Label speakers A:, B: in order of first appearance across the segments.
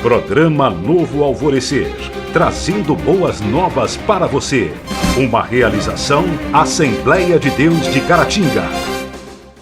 A: Programa Novo Alvorecer, trazendo boas novas para você. Uma realização Assembleia de Deus de Caratinga.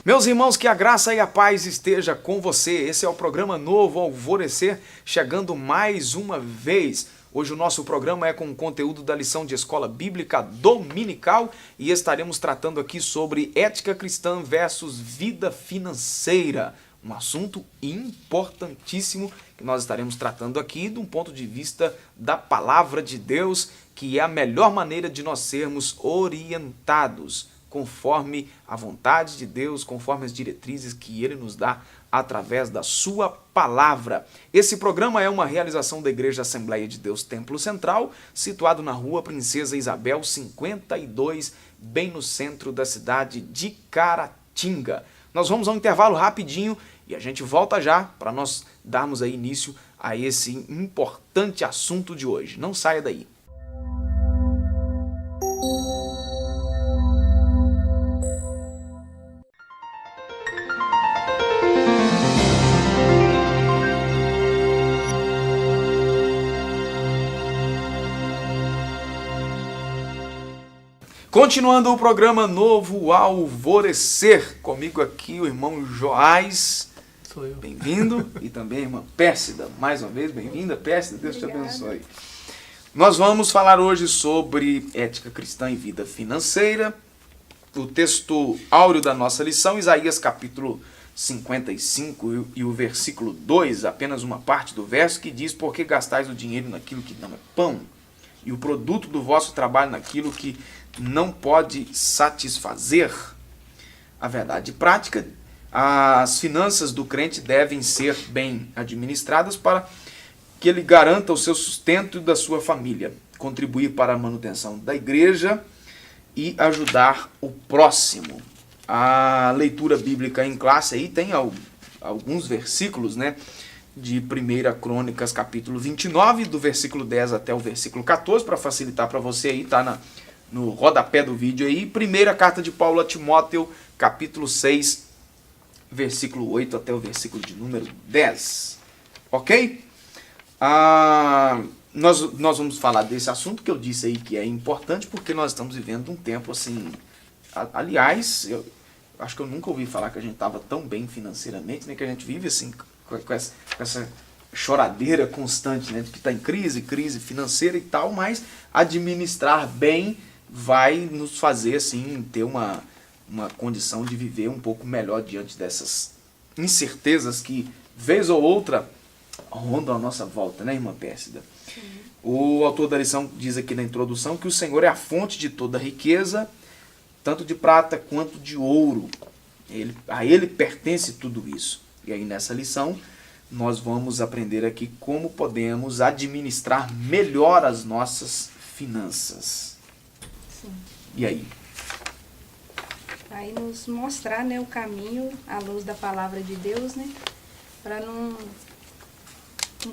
B: Meus irmãos, que a graça e a paz esteja com você. Esse é o programa Novo Alvorecer, chegando mais uma vez. Hoje o nosso programa é com conteúdo da lição de escola bíblica dominical e estaremos tratando aqui sobre ética cristã versus vida financeira. Um assunto importantíssimo que nós estaremos tratando aqui de um ponto de vista da palavra de Deus, que é a melhor maneira de nós sermos orientados conforme a vontade de Deus, conforme as diretrizes que Ele nos dá através da sua palavra. Esse programa é uma realização da Igreja Assembleia de Deus Templo Central, situado na Rua Princesa Isabel 52, bem no centro da cidade de Caratinga. Nós vamos a um intervalo rapidinho e a gente volta já para nós darmos aí início a esse importante assunto de hoje. Não saia daí. Continuando o programa Novo Alvorecer, comigo aqui o irmão Joás,
C: sou eu.
B: Bem-vindo, e também a irmã Pérsida, mais uma vez, bem-vinda, Pérsida, Deus
D: Obrigada.
B: te abençoe. Nós vamos falar hoje sobre ética cristã e vida financeira, o texto áureo da nossa lição, Isaías capítulo 55 e o versículo 2, apenas uma parte do verso que diz: "Por que gastais o dinheiro naquilo que não é pão, e o produto do vosso trabalho naquilo que não pode satisfazer?" A verdade prática, as finanças do crente devem ser bem administradas para que ele garanta o seu sustento e da sua família, contribuir para a manutenção da igreja e ajudar o próximo. A leitura bíblica em classe aí tem alguns versículos, né? De 1 Crônicas capítulo 29, do versículo 10 até o versículo 14, para facilitar para você aí, tá no rodapé do vídeo aí. Primeira carta de Paulo a Timóteo, capítulo 6, versículo 8 até o versículo de número 10. Ok? Nós vamos falar desse assunto que eu disse aí que é importante, porque nós estamos vivendo um tempo assim... Aliás, eu acho que eu nunca ouvi falar que a gente estava tão bem financeiramente, né? Que a gente vive assim com essa choradeira constante, né? De que está em crise financeira e tal, mas administrar bem vai nos fazer assim ter uma condição de viver um pouco melhor diante dessas incertezas que, vez ou outra, rondam a nossa volta, né, irmã Pérsida?
D: Sim.
B: O autor da lição diz aqui na introdução que o Senhor é a fonte de toda riqueza, tanto de prata quanto de ouro. A Ele pertence tudo isso. E aí nessa lição nós vamos aprender aqui como podemos administrar melhor as nossas finanças.
D: Sim.
B: E aí?
D: Aí nos mostrar, né, o caminho à luz da palavra de Deus, né, para não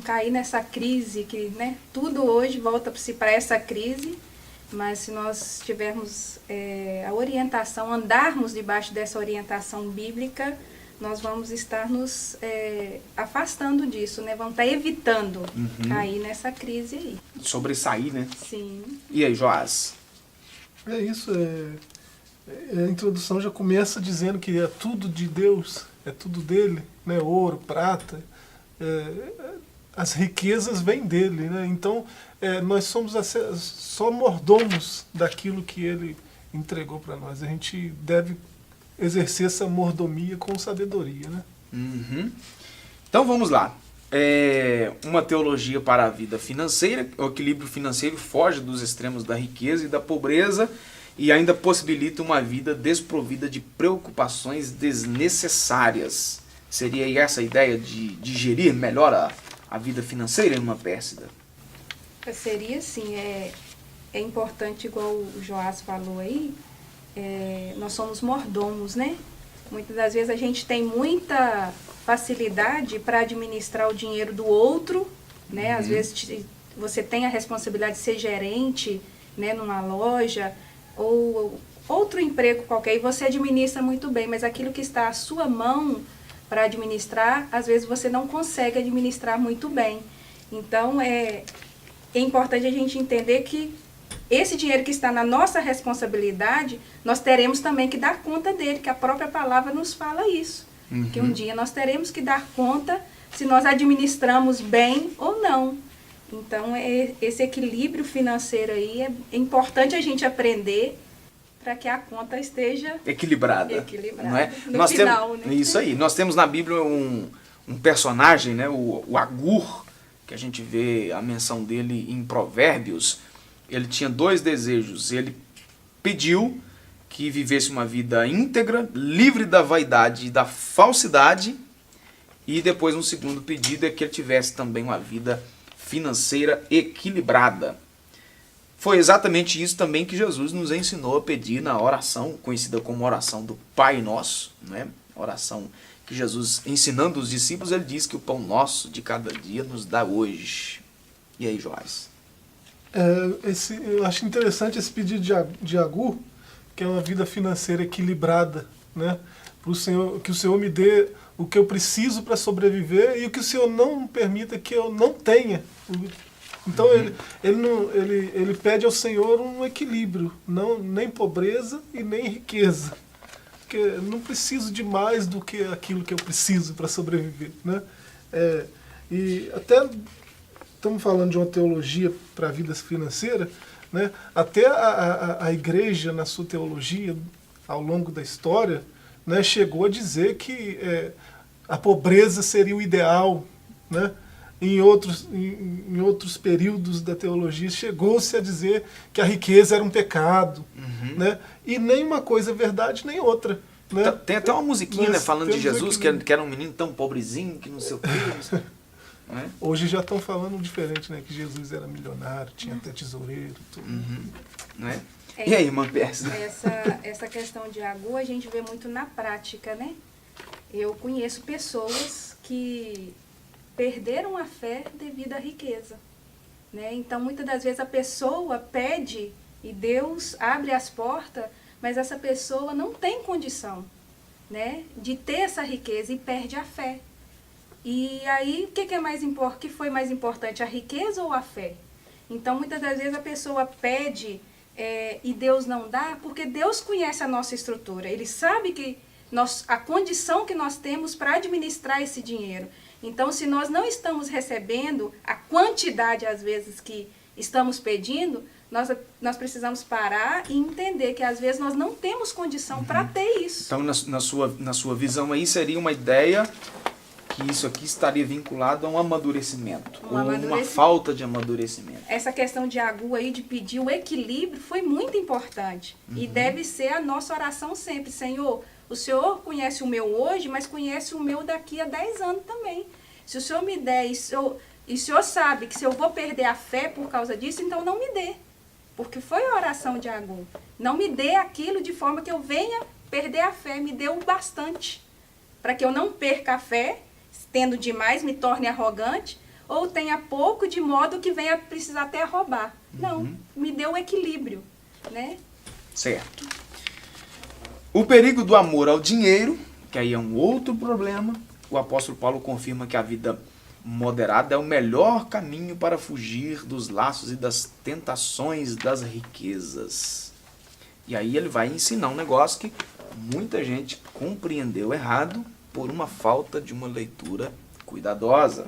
D: cair nessa crise que, né, tudo hoje volta para essa crise, mas se nós tivermos a orientação, andarmos debaixo dessa orientação bíblica, nós vamos estar nos afastando disso, né, vamos estar evitando cair nessa crise aí.
B: Sobressair, né?
D: Sim.
B: E aí, Joás?
C: É isso, a introdução já começa dizendo que é tudo de Deus, é tudo dele, né? Ouro, prata, as riquezas vêm dele, né? Então nós somos só mordomos daquilo que ele entregou para nós. A gente deve exercer essa mordomia com sabedoria, né?
B: Uhum. Então vamos lá. Uma teologia para a vida financeira. O equilíbrio financeiro foge dos extremos da riqueza e da pobreza e ainda possibilita uma vida desprovida de preocupações desnecessárias. Seria essa a ideia de gerir melhor a vida financeira, irmã Pérsida?
D: Seria sim, é importante, igual o Joás falou aí, nós somos mordomos, né? Muitas das vezes a gente tem muita facilidade para administrar o dinheiro do outro, né? Às vezes você tem a responsabilidade de ser gerente, né, numa loja, ou outro emprego qualquer, e você administra muito bem, mas aquilo que está à sua mão para administrar, às vezes você não consegue administrar muito bem. Então, é importante a gente entender que esse dinheiro que está na nossa responsabilidade, nós teremos também que dar conta dele, que a própria palavra nos fala isso. Que um dia nós teremos que dar conta se nós administramos bem ou não. Então, esse equilíbrio financeiro aí é importante a gente aprender para que a conta esteja
B: equilibrada. Não é?
D: No final, né?
B: Isso aí. Nós temos na Bíblia um personagem, né? o Agur, que a gente vê a menção dele em Provérbios. Ele tinha 2 desejos. Ele pediu que vivesse uma vida íntegra, livre da vaidade e da falsidade. E depois um segundo pedido é que ele tivesse também uma vida financeira equilibrada. Foi exatamente isso também que Jesus nos ensinou a pedir na oração, conhecida como oração do Pai Nosso, né? Oração que Jesus, ensinando os discípulos, ele diz que o pão nosso de cada dia nos dá hoje. E aí, Joás?
C: Eu acho interessante esse pedido de Agur, que é uma vida financeira equilibrada, né? Pro Senhor, que o Senhor me dê o que eu preciso para sobreviver e o que o Senhor não permita que eu não tenha. Então ele pede ao Senhor um equilíbrio, nem pobreza e nem riqueza. Porque eu não preciso de mais do que aquilo que eu preciso para sobreviver, né? E até estamos falando de uma teologia para a vida financeira, né? Até a igreja, na sua teologia, ao longo da história, né, chegou a dizer que a pobreza seria o ideal, né? Em outros períodos da teologia chegou-se a dizer que a riqueza era um pecado, né? E nem uma coisa é verdade, nem outra, né?
B: Tem até uma musiquinha, né, falando de Jesus, que era um menino tão pobrezinho, que não sei o quê. Não é?
C: Hoje já estão falando diferente, né? Que Jesus era milionário, tinha até tesoureiro, tudo.
B: Não é? E aí, irmã Pérsia?
D: Essa questão de Agur a gente vê muito na prática, né? Eu conheço pessoas que perderam a fé devido à riqueza, né? Então, muitas das vezes a pessoa pede e Deus abre as portas, mas essa pessoa não tem condição, né, de ter essa riqueza e perde a fé. E aí, o que foi mais importante, a riqueza ou a fé? Então, muitas das vezes a pessoa pede e Deus não dá, porque Deus conhece a nossa estrutura. Ele sabe que a condição que nós temos para administrar esse dinheiro. Então, se nós não estamos recebendo a quantidade, às vezes, que estamos pedindo, nós precisamos parar e entender que, às vezes, nós não temos condição para ter isso.
B: Então, na sua visão aí, seria uma ideia que isso aqui estaria vinculado a um amadurecimento, ou uma falta de amadurecimento.
D: Essa questão de Agur aí, de pedir o equilíbrio, foi muito importante. E deve ser a nossa oração sempre. Senhor, o Senhor conhece o meu hoje, mas conhece o meu daqui a 10 anos também. Se o Senhor me der, e o Senhor sabe que se eu vou perder a fé por causa disso, então não me dê. Porque foi a oração de Agur. Não me dê aquilo de forma que eu venha perder a fé. Me dê o bastante. Para que eu não perca a fé, tendo demais, me torne arrogante, ou tenha pouco de modo que venha precisar até roubar. Não, me dê o equilíbrio, né?
B: Certo. O perigo do amor ao dinheiro, que aí é um outro problema, o apóstolo Paulo confirma que a vida moderada é o melhor caminho para fugir dos laços e das tentações das riquezas. E aí ele vai ensinar um negócio que muita gente compreendeu errado por uma falta de uma leitura cuidadosa,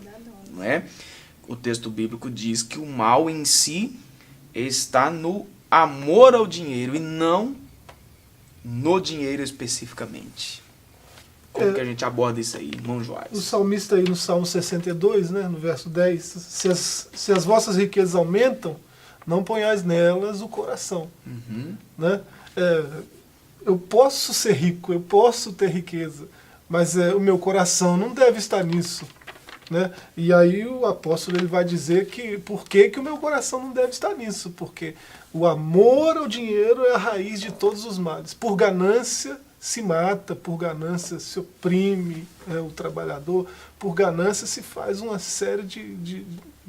B: não é? O texto bíblico diz que o mal em si está no amor ao dinheiro e não no dinheiro especificamente. Como que a gente aborda isso aí, irmão Joás?
C: O salmista aí no Salmo 62, né, no verso 10, se as vossas riquezas aumentam, não ponhais nelas o coração. Né? Eu posso ser rico, eu posso ter riqueza, mas o meu coração não deve estar nisso. Né? E aí o apóstolo ele vai dizer que por que o meu coração não deve estar nisso? Porque o amor ao dinheiro é a raiz de todos os males. Por ganância se mata, por ganância se oprime o trabalhador, por ganância se faz uma série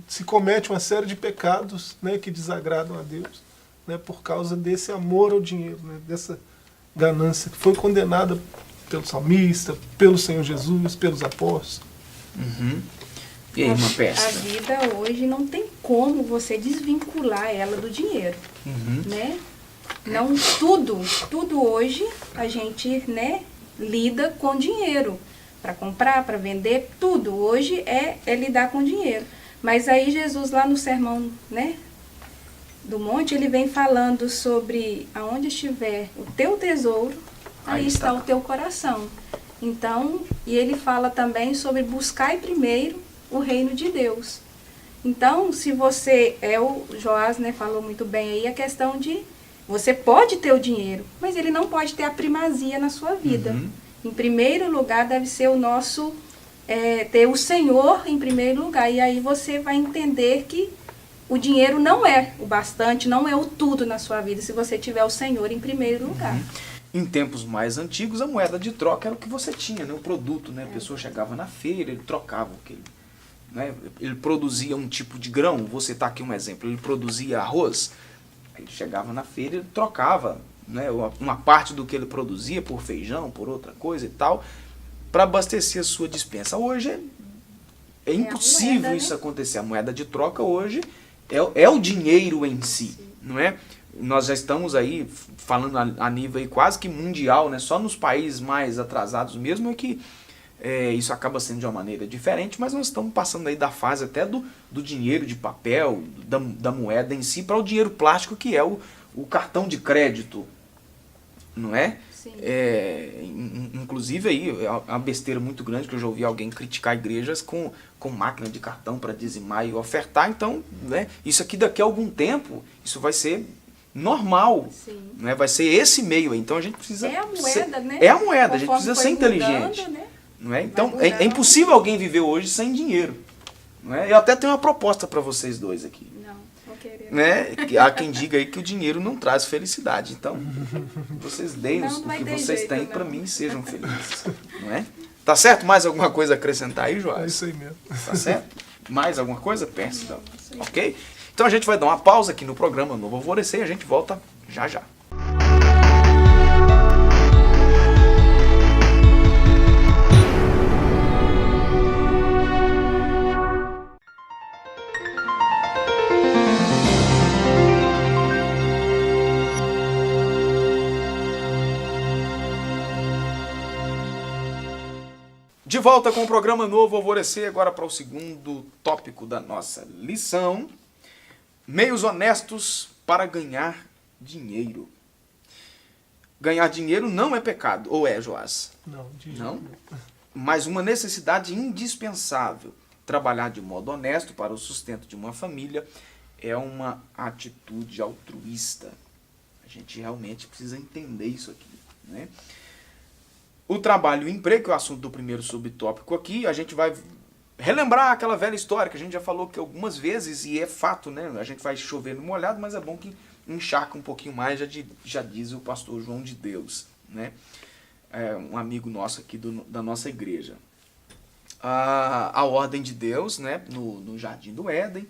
C: se comete uma série de pecados, né, que desagradam a Deus, né, por causa desse amor ao dinheiro, né, dessa ganância que foi condenada pelo salmista, pelo Senhor Jesus, pelos apóstolos.
B: E aí, uma
D: A
B: peça?
D: vida hoje não tem como você desvincular ela do dinheiro, né? Não tudo hoje a gente, né, lida com dinheiro. Para comprar, para vender, tudo hoje é lidar com dinheiro. Mas aí Jesus lá no sermão, né, do monte, ele vem falando sobre aonde estiver o teu tesouro, aí está o teu coração. Então, e ele fala também sobre buscar primeiro o reino de Deus. Então, se você, o Joás, né, falou muito bem aí a questão de, você pode ter o dinheiro, mas ele não pode ter a primazia na sua vida. Em primeiro lugar deve ser o nosso, ter o Senhor em primeiro lugar. E aí você vai entender que o dinheiro não é o bastante, não é o tudo na sua vida, se você tiver o Senhor em primeiro lugar.
B: Em tempos mais antigos, a moeda de troca era o que você tinha, né? O produto, né? A pessoa chegava na feira, ele trocava aquele, né? Ele produzia um tipo de grão, vou citar aqui um exemplo, ele produzia arroz, ele chegava na feira, ele trocava, né, uma parte do que ele produzia por feijão, por outra coisa e tal, para abastecer a sua despensa. Hoje é impossível
D: moeda,
B: isso
D: né?
B: acontecer. A moeda de troca hoje é o dinheiro em si, não é? Nós já estamos aí falando a nível aí quase que mundial, né? Só nos países mais atrasados mesmo é que isso acaba sendo de uma maneira diferente, mas nós estamos passando aí da fase até do dinheiro de papel, da moeda em si, para o dinheiro plástico, que é o cartão de crédito, não é?
D: Sim.
B: Inclusive aí é uma besteira muito grande que eu já ouvi alguém criticar igrejas com máquina de cartão para dizimar e ofertar. Então, né, isso aqui daqui a algum tempo, isso vai ser normal.
D: Sim.
B: Né? Vai ser esse meio aí. Então a gente precisa...
D: É a moeda, né?
B: É a moeda, a gente
D: Conforme
B: precisa
D: foi
B: ser
D: mudando,
B: inteligente.
D: né?
B: Não é? Então
D: Vai mudando.
B: é impossível alguém viver hoje sem dinheiro. Não é? Eu até tenho uma proposta para vocês dois aqui.
D: Não, vou querer.
B: Né? Há quem diga aí que o dinheiro não traz felicidade. Então, vocês deem
D: Não
B: o
D: vai
B: que
D: ter
B: vocês
D: jeito,
B: têm
D: não.
B: para mim e sejam felizes. Não é? Tá certo? Mais alguma coisa a acrescentar aí, Joás?
C: É isso aí mesmo.
B: Tá certo? Mais alguma coisa? Pense, então.
D: isso aí.
B: Ok? Então a gente vai dar uma pausa aqui no programa Novo Alvorecer e a gente volta já já. De volta com o programa Novo Alvorecer, agora para o segundo tópico da nossa lição. Meios honestos para ganhar dinheiro. Ganhar dinheiro não é pecado, ou é, Joás?
C: Não, de jeito
B: Não?
C: nenhum.
B: Mas uma necessidade indispensável. Trabalhar de modo honesto para o sustento de uma família é uma atitude altruísta. A gente realmente precisa entender isso aqui, né? O trabalho e o emprego, que é o assunto do primeiro subtópico aqui, a gente vai relembrar aquela velha história que a gente já falou que algumas vezes, e é fato, né? A gente vai chover no molhado, mas é bom que encharca um pouquinho mais, já diz o pastor João de Deus, né? Um amigo nosso aqui da nossa igreja. A ordem de Deus, né? No Jardim do Éden,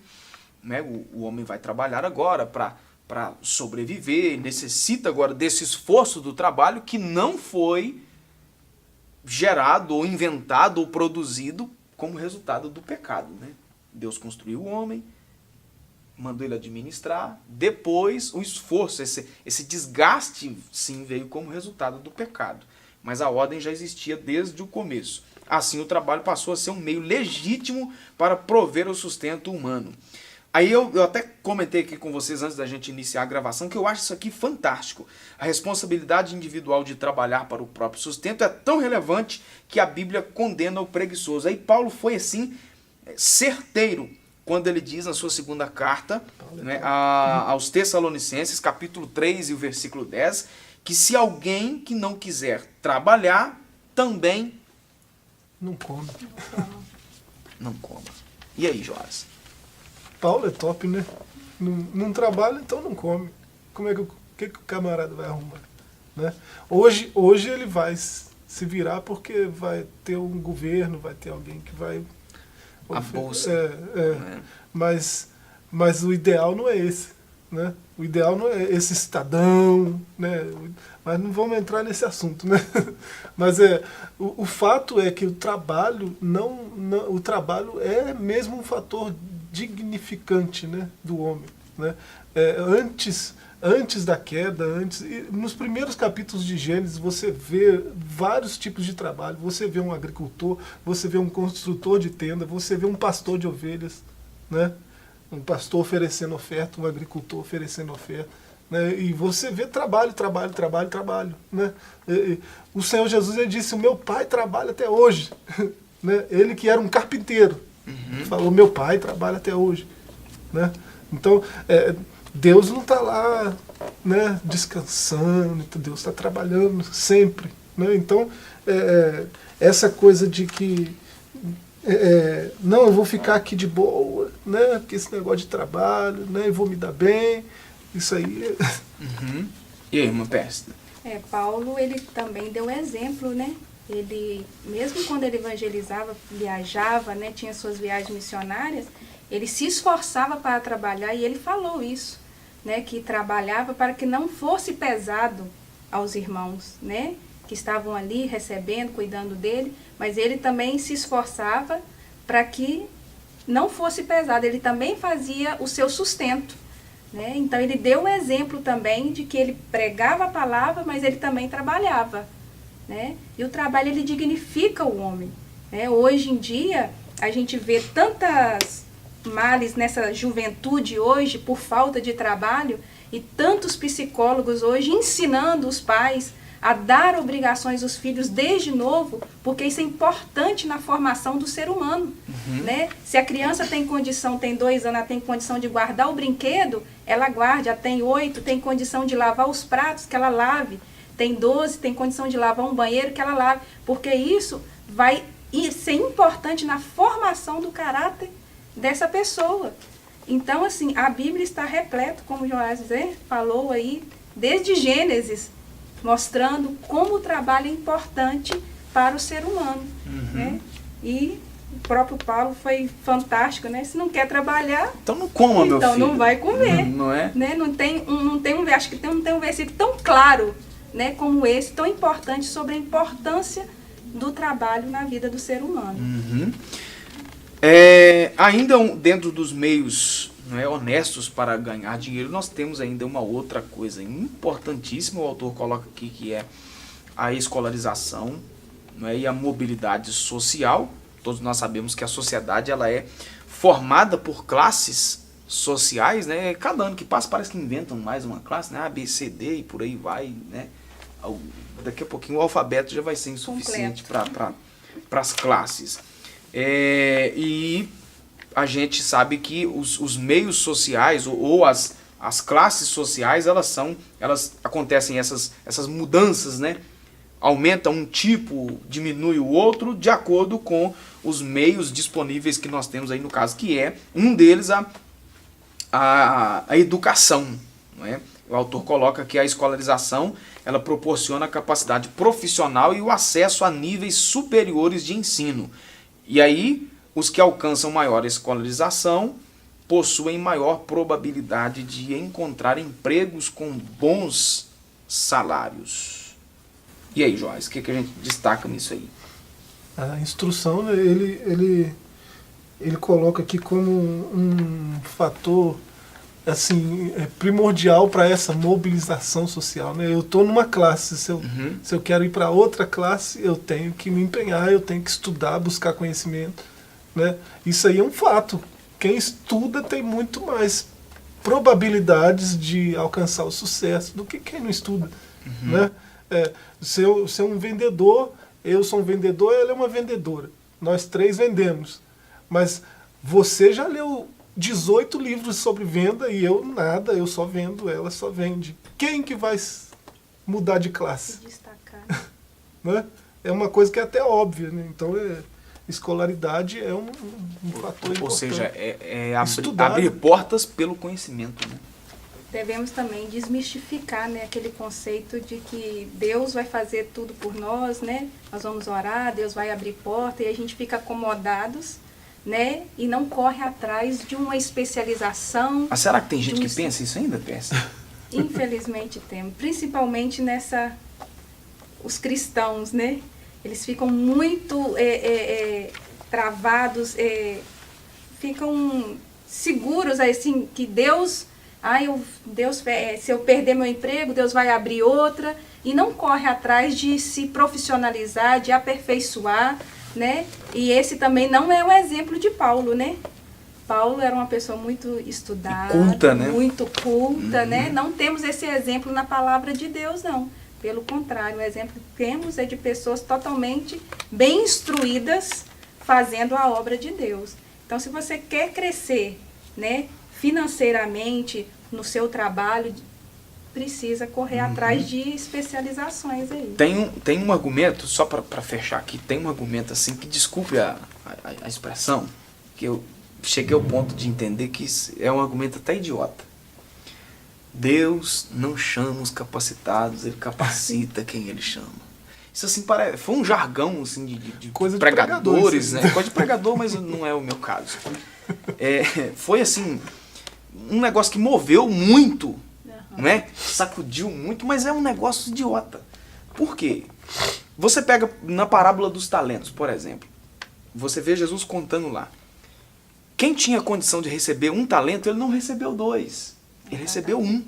B: né? O homem vai trabalhar agora para sobreviver, necessita agora desse esforço do trabalho que não foi gerado, ou inventado, ou produzido como resultado do pecado, né? Deus construiu o homem, mandou ele administrar, depois o esforço, esse desgaste, sim, veio como resultado do pecado. Mas a ordem já existia desde o começo. Assim, o trabalho passou a ser um meio legítimo para prover o sustento humano. Aí eu até comentei aqui com vocês antes da gente iniciar a gravação que eu acho isso aqui fantástico. A responsabilidade individual de trabalhar para o próprio sustento é tão relevante que a Bíblia condena o preguiçoso. Aí Paulo foi assim, certeiro, quando ele diz na sua segunda carta, né, aos Tessalonicenses, capítulo 3 e o versículo 10, que se alguém que não quiser trabalhar, também
C: Não come.
B: não coma. E aí, Joás?
C: Paulo é top, né? Não trabalha, então não come. Como é que o camarada vai arrumar? Né? Hoje ele vai se virar porque vai ter um governo, vai ter alguém que vai...
B: A bolsa.
C: Mas o ideal não é esse. né? O ideal não é esse cidadão, né? Mas não vamos entrar nesse assunto, né? Mas o fato é que o trabalho o trabalho é mesmo um fator dignificante, né, do homem, né? Antes da queda, nos primeiros capítulos de Gênesis, você vê vários tipos de trabalho. Você vê um agricultor, você vê um construtor de tenda, você vê um pastor de ovelhas, né? Um pastor oferecendo oferta, um agricultor oferecendo oferta, né? E você vê trabalho, né? O Senhor Jesus, ele disse: o meu pai trabalha até hoje, né? Ele que era um carpinteiro, falou: meu pai trabalha até hoje, né? Então, Deus não está lá, né, descansando, Deus está trabalhando sempre, né? Então, essa coisa de que não, eu vou ficar aqui de boa, né, porque esse negócio de trabalho, né, eu vou me dar bem, isso aí...
B: E aí, irmã Pérsida?
D: Paulo, ele também deu exemplo, né? Ele, mesmo quando ele evangelizava, viajava, né, tinha suas viagens missionárias, ele se esforçava para trabalhar, e ele falou isso, né, que trabalhava para que não fosse pesado aos irmãos, né, que estavam ali recebendo, cuidando dele, mas ele também se esforçava para que não fosse pesado, ele também fazia o seu sustento, né? Então ele deu o exemplo também de que ele pregava a palavra, mas ele também trabalhava, né? E o trabalho, ele dignifica o homem, né? Hoje em dia a gente vê tantas males nessa juventude hoje por falta de trabalho, e tantos psicólogos hoje ensinando os pais a dar obrigações aos filhos desde novo, porque isso é importante na formação do ser humano, né? Se a criança tem condição, tem 2 anos, ela tem condição de guardar o brinquedo, ela guarde. Ela tem 8, tem condição de lavar os pratos, que ela lave. Tem 12, tem condição de lavar um banheiro, que ela lave. Porque isso vai ser importante na formação do caráter dessa pessoa. Então, assim, a Bíblia está repleta, como o Joás falou aí, desde Gênesis, mostrando como o trabalho é importante para o ser humano, né? E o próprio Paulo foi fantástico, né? Se não quer trabalhar,
B: então não coma, meu filho.
D: Então não vai comer,
B: não é?
D: Né? Acho que não tem um versículo tão claro, né, como esse, tão importante sobre a importância do trabalho na vida do ser humano.
B: Ainda dentro dos meios, não é, honestos para ganhar dinheiro, nós temos ainda uma outra coisa importantíssima, o autor coloca aqui, que é a escolarização, não é, e a mobilidade social. Todos nós sabemos que a sociedade, ela é formada por classes sociais, né? Cada ano que passa parece que inventam mais uma classe, né? A, B, C, D e por aí vai, né? Daqui a pouquinho o alfabeto já vai ser insuficiente para as classes. E a gente sabe que os meios sociais ou as classes sociais, elas acontecem essas mudanças, né? Aumenta um tipo, diminui o outro, de acordo com os meios disponíveis que nós temos aí no caso, que é um deles a educação, não é? O autor coloca que a escolarização, ela proporciona a capacidade profissional e o acesso a níveis superiores de ensino. E aí, os que alcançam maior escolarização possuem maior probabilidade de encontrar empregos com bons salários. E aí, Joás, o que a gente destaca nisso aí?
C: A instrução, né, ele coloca aqui como um fator assim, primordial para essa mobilização social, né? Eu estou numa classe, se eu quero ir para outra classe, eu tenho que me empenhar, eu tenho que estudar, buscar conhecimento, né? Isso aí é um fato. Quem estuda tem muito mais probabilidades de alcançar o sucesso do que quem não estuda, né? Se eu um vendedor, eu sou um vendedor, ela é uma vendedora. Nós 3 vendemos. Mas você já leu 18 livros sobre venda e eu nada, eu só vendo, ela só vende. Quem que vai mudar de classe?
D: Se destacar.
C: Né? É uma coisa que é até óbvia, né? Então, escolaridade é um fator importante.
B: Ou seja, abrir portas pelo conhecimento, né?
D: Devemos também desmistificar, né, aquele conceito de que Deus vai fazer tudo por nós, né? Nós vamos orar, Deus vai abrir porta e a gente fica acomodados, né? E não corre atrás de uma especialização.
B: Mas será que tem gente
D: de um
B: que pensa isso ainda, pensa?
D: Infelizmente temos, principalmente os cristãos, né? Eles ficam muito travados, ficam seguros assim que Deus, se eu perder meu emprego, Deus vai abrir outra, e não corre atrás de se profissionalizar, de aperfeiçoar, né? E esse também não é o exemplo de Paulo, né? Paulo era uma pessoa muito estudada,
B: culta, né?
D: muito culta, né? Não temos esse exemplo na palavra de Deus, não. Pelo contrário, o exemplo que temos é de pessoas totalmente bem instruídas fazendo a obra de Deus. Então, se você quer crescer, né, financeiramente, no seu trabalho, precisa correr atrás de especializações aí.
B: Tem um argumento, só para fechar aqui, tem um argumento assim, que desculpe a expressão, que eu cheguei ao ponto de entender que isso é um argumento até idiota. Deus não chama os capacitados, Ele capacita quem Ele chama. Isso assim foi um jargão assim, de
C: coisa de
B: pregadores,
C: pregador,
B: né? Coisa de pregador, mas não é o meu caso. Foi assim, um negócio que moveu muito, né? Sacudiu muito, mas é um negócio idiota. Por quê? Você pega na parábola dos talentos, por exemplo. Você vê Jesus contando lá. Quem tinha condição de receber 1 talento, ele não recebeu 2. Ele recebeu 1.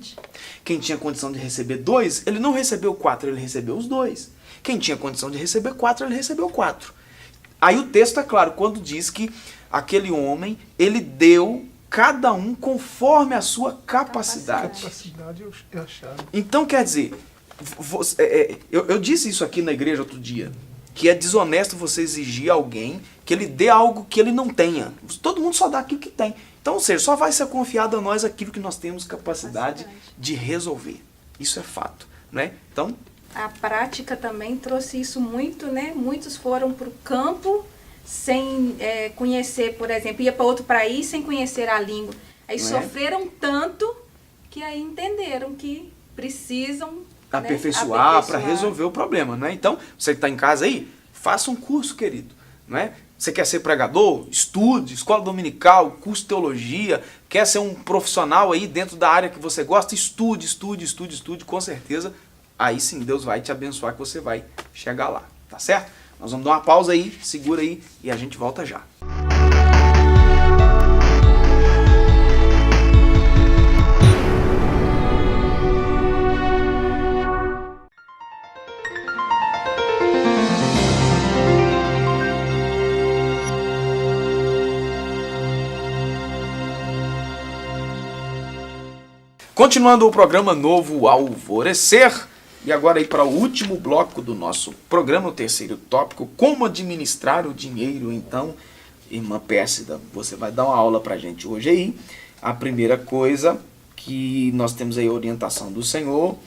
B: Quem tinha condição de receber 2, ele não recebeu 4, ele recebeu os 2. Quem tinha condição de receber 4, ele recebeu 4. Aí o texto é claro, quando diz que aquele homem, ele deu cada um conforme a sua capacidade.
C: Capacidade é a chave.
B: Então, quer dizer, eu disse isso aqui na igreja outro dia, que é desonesto você exigir alguém que ele dê algo que ele não tenha. Todo mundo só dá aquilo que tem. Então, ou seja, só vai ser confiado a nós aquilo que nós temos capacidade de resolver. Isso é fato, né? Então,
D: a prática também trouxe isso muito, né? Muitos foram para o campo sem conhecer, por exemplo, ia para outro país sem conhecer a língua. Aí sofreram tanto que aí entenderam que precisam
B: aperfeiçoar para resolver o problema, né? Então, você que está em casa aí, faça um curso, querido, né? Você quer ser pregador? Estude, escola dominical, curso de teologia. Quer ser um profissional aí dentro da área que você gosta? Estude, com certeza. Aí sim, Deus vai te abençoar que você vai chegar lá, tá certo? Nós vamos dar uma pausa aí, segura aí e a gente volta já. Continuando o programa Novo Alvorecer, e agora aí para o último bloco do nosso programa, o terceiro tópico, como administrar o dinheiro. Então, irmã Pérsida, você vai dar uma aula para a gente hoje aí. A primeira coisa que nós temos aí a orientação do Senhor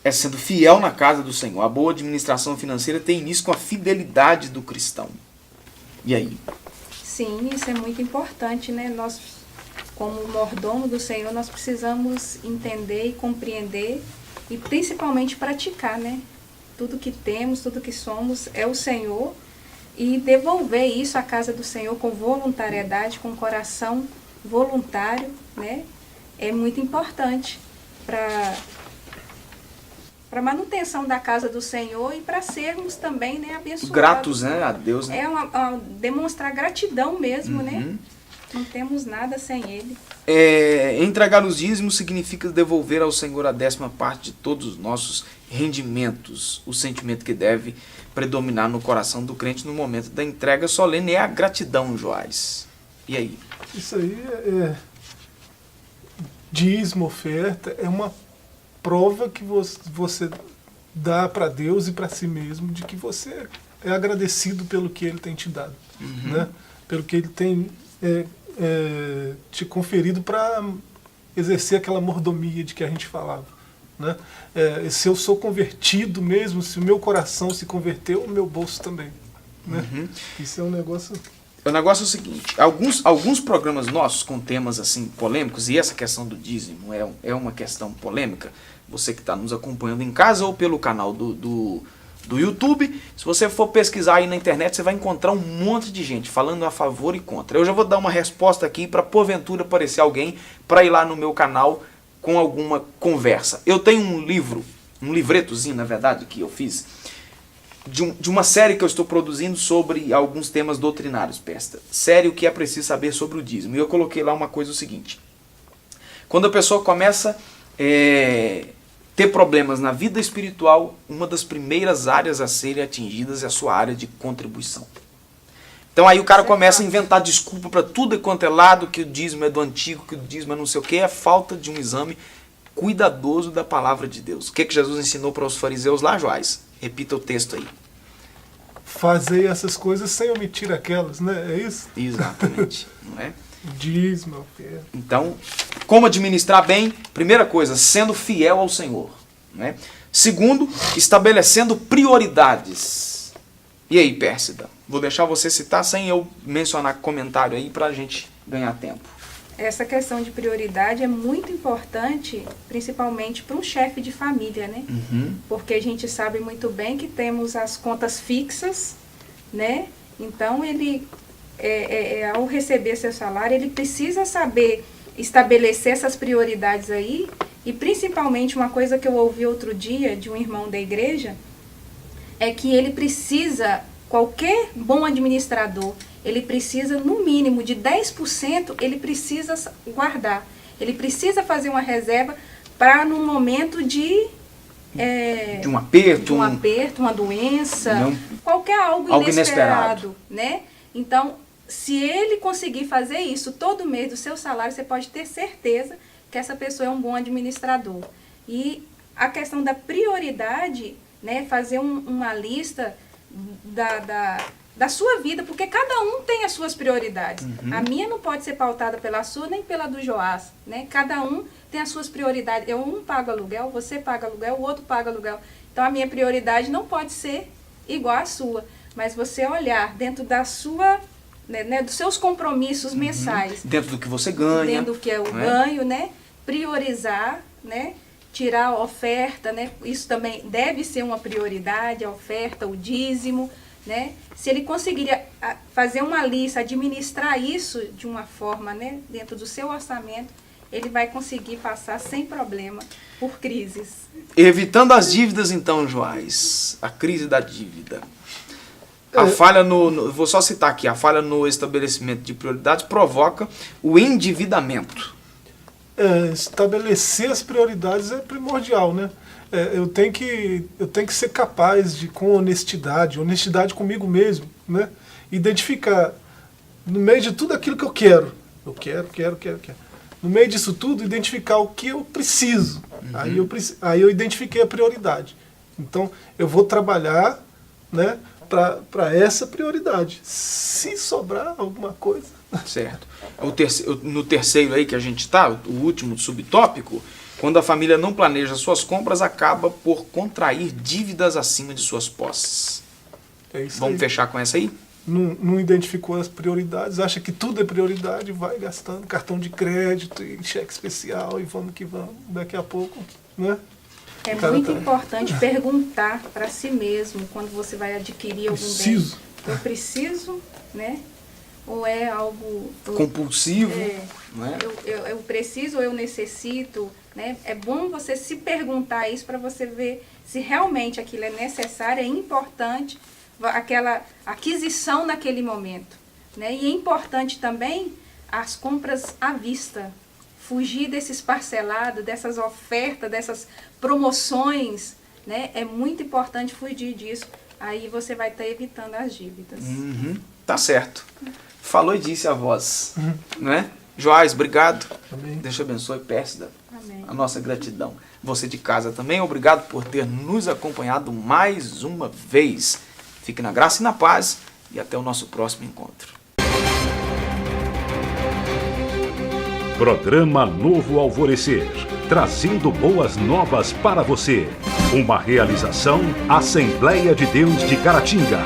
B: é sendo fiel na casa do Senhor. A boa administração financeira tem início com a fidelidade do cristão. E aí?
D: Sim, isso é muito importante, né? Nós, como mordomo do Senhor, nós precisamos entender e compreender e principalmente praticar, né? Tudo que temos, tudo que somos é o Senhor, e devolver isso à casa do Senhor com voluntariedade, com coração voluntário, né? É muito importante para a manutenção da casa do Senhor e para sermos também, né, abençoados.
B: Gratos, né, a Deus, né?
D: Demonstrar gratidão mesmo, né? Não temos nada sem Ele.
B: Entregar os dízimos significa devolver ao Senhor a 10ª parte de todos os nossos rendimentos. O sentimento que deve predominar no coração do crente no momento da entrega solene é a gratidão, Joás. E aí?
C: Isso aí dízimo, oferta, é uma prova que você dá para Deus e para si mesmo de que você é agradecido pelo que Ele tem te dado, né? Pelo que Ele tem te conferido para exercer aquela mordomia de que a gente falava, né? Se eu sou convertido mesmo, se o meu coração se converteu, o meu bolso também, né? Isso é um negócio...
B: O negócio é o seguinte, alguns programas nossos com temas assim polêmicos, e essa questão do dízimo é uma questão polêmica, você que está nos acompanhando em casa ou pelo canal do do YouTube. Se você for pesquisar aí na internet, você vai encontrar um monte de gente falando a favor e contra. Eu já vou dar uma resposta aqui para porventura aparecer alguém para ir lá no meu canal com alguma conversa. Eu tenho um livro, um livretozinho, na verdade, que eu fiz, de uma série que eu estou produzindo sobre alguns temas doutrinários, Pesta. Série O que é preciso saber sobre o dízimo. E eu coloquei lá uma coisa o seguinte. Quando a pessoa começa ter problemas na vida espiritual, uma das primeiras áreas a serem atingidas é a sua área de contribuição. Então aí o cara começa a inventar desculpa para tudo e quanto é lado, que o dízimo é do antigo, que o dízimo é não sei o que, é falta de um exame cuidadoso da palavra de Deus. O que Jesus ensinou para os fariseus lá, Joás? Repita o texto aí.
C: Fazer essas coisas sem omitir aquelas, né? É isso?
B: Exatamente, não é?
C: Dízimo.
B: Então, como administrar bem? Primeira coisa, sendo fiel ao Senhor. Né? Segundo, estabelecendo prioridades. E aí, Pérsida? Vou deixar você citar sem eu mencionar comentário aí para a gente ganhar tempo.
D: Essa questão de prioridade é muito importante, principalmente para um chefe de família, né? Porque a gente sabe muito bem que temos as contas fixas, né? Então, ele, ao receber seu salário, ele precisa saber estabelecer essas prioridades aí. E, principalmente, uma coisa que eu ouvi outro dia de um irmão da igreja, é que ele precisa, qualquer bom administrador, ele precisa, no mínimo, de 10%, ele precisa guardar. Ele precisa fazer uma reserva para, no momento de
B: um aperto,
D: uma doença, qualquer algo inesperado, né? Então, se ele conseguir fazer isso todo mês do seu salário, você pode ter certeza que essa pessoa é um bom administrador. E a questão da prioridade, né, fazer uma lista da sua vida, porque cada um tem as suas prioridades. A minha não pode ser pautada pela sua nem pela do Joás, né? Cada um tem as suas prioridades. Um paga aluguel, você paga aluguel, o outro paga aluguel. Então a minha prioridade não pode ser igual à sua, mas você olhar dentro da sua, né, dos seus compromissos mensais,
B: dentro do que você ganha,
D: dentro do que é o ganho, né? Priorizar, né? Tirar a oferta, né? Isso também deve ser uma prioridade, a oferta, o dízimo, né? Se ele conseguir fazer uma lista, administrar isso de uma forma, né, dentro do seu orçamento, ele vai conseguir passar sem problema por crises.
B: Evitando as dívidas, então, Joás, a crise da dívida. A falha vou só citar aqui, a falha no estabelecimento de prioridades provoca o endividamento.
C: Estabelecer as prioridades é primordial, né? Eu tenho que ser capaz de, com honestidade comigo mesmo, né? Identificar, no meio de tudo aquilo que eu quero. No meio disso tudo, identificar o que eu preciso. Aí eu identifiquei a prioridade. Então, eu vou trabalhar, né, para essa prioridade. Se sobrar alguma coisa...
B: Certo. No terceiro aí que a gente está, o último subtópico, quando a família não planeja suas compras, acaba por contrair dívidas acima de suas posses. Vamos fechar com essa aí?
C: Não identificou as prioridades, acha que tudo é prioridade, vai gastando cartão de crédito e cheque especial e vamos que vamos. Daqui a pouco, né?
D: É muito importante perguntar para si mesmo quando você vai adquirir algum bem. Eu preciso, né? Ou é algo
B: compulsivo, né?
D: Eu preciso ou eu necessito, né? É bom você se perguntar isso para você ver se realmente aquilo é necessário, é importante, aquela aquisição naquele momento, né? E é importante também as compras à vista, fugir desses parcelados, dessas ofertas, dessas promoções, né? É muito importante fugir disso, aí você vai estar evitando as dívidas.
B: Tá certo. Falou e disse a voz, né? Joás, obrigado.
C: Amém.
B: Deus te abençoe, Pérsida.
D: Amém.
B: A nossa gratidão. Você de casa também, obrigado por ter nos acompanhado mais uma vez. Fique na graça e na paz e até o nosso próximo encontro.
A: Programa Novo Alvorecer, trazendo boas novas para você. Uma realização Assembleia de Deus de Caratinga.